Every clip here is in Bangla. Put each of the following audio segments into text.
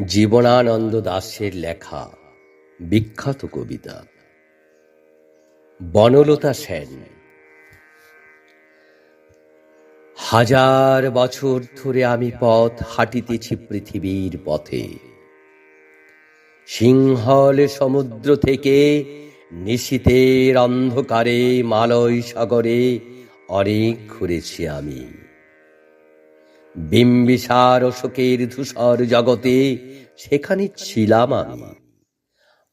জীবনানন্দ দাশের লেখা বিখ্যাত কবিতা বনলতা সেন। হাজার বছর ধরে আমি পথ হাঁটিতেছি পৃথিবীর পথে। সিংহল সমুদ্র থেকে নিশীথের অন্ধকারে মালয় সাগরে অনেক ঘুরেছি আমি। বিম্বিসার অশোকের ধূসর জগতে সেখানে ছিলাম আমি।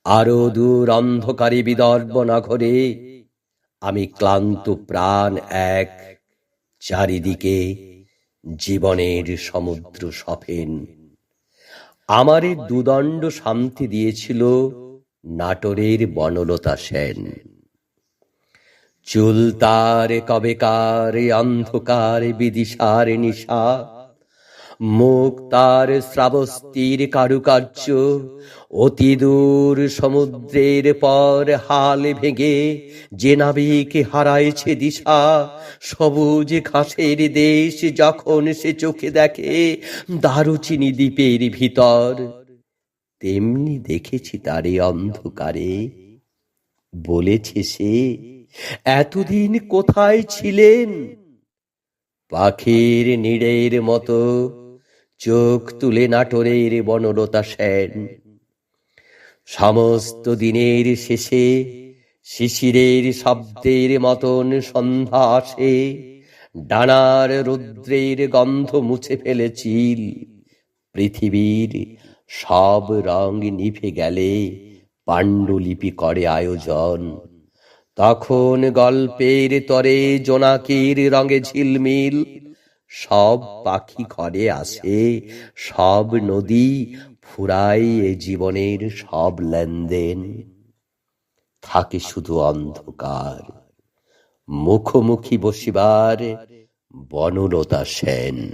আরো দূর অন্ধকারে বিদর্ভ নগরে আমি ক্লান্ত প্রাণ এক, চারিদিকে জীবনের সমুদ্র সফেন। আমারে দুদণ্ড শান্তি দিয়েছিল নাটোরের বনলতা সেন। চুল তার কবেকার অন্ধকার বিদিশার নিশা, মুখ তার শ্রাবস্তির কারুকার্য, অতি দূর সমুদ্রের পর হাল ভেঙে যে নাবিক হারাইছে দিশা। সবুজ ঘাসের দেশ যখন সে চোখে দেখে দারুচিনি দ্বীপের ভিতর, তেমনি দেখেছি তারে অন্ধকারে। বলেছে সে, এতদিন কোথায় ছিলেন? পাখির নীড়ের মতো চোখ তুলে নাটোরের বনলতা সেন। সমস্ত দিনের শেষে শিশিরের শব্দের মতন সন্ধ্যা আসে, ডানার রুদ্রের গন্ধ মুছে ফেলেছিল। পৃথিবীর সব রং নিভে গেলে পাণ্ডুলিপি করে আয়োজন। তখন গল্পের তরে জোনাকির রঙে ঝিলমিল। সব পাখি ঘরে আসে, সব নদী ফুরায় এ জীবনের সব লেনদেন। থাকে শুধু অন্ধকার, মুখোমুখি বসিবার বনলতা সেন।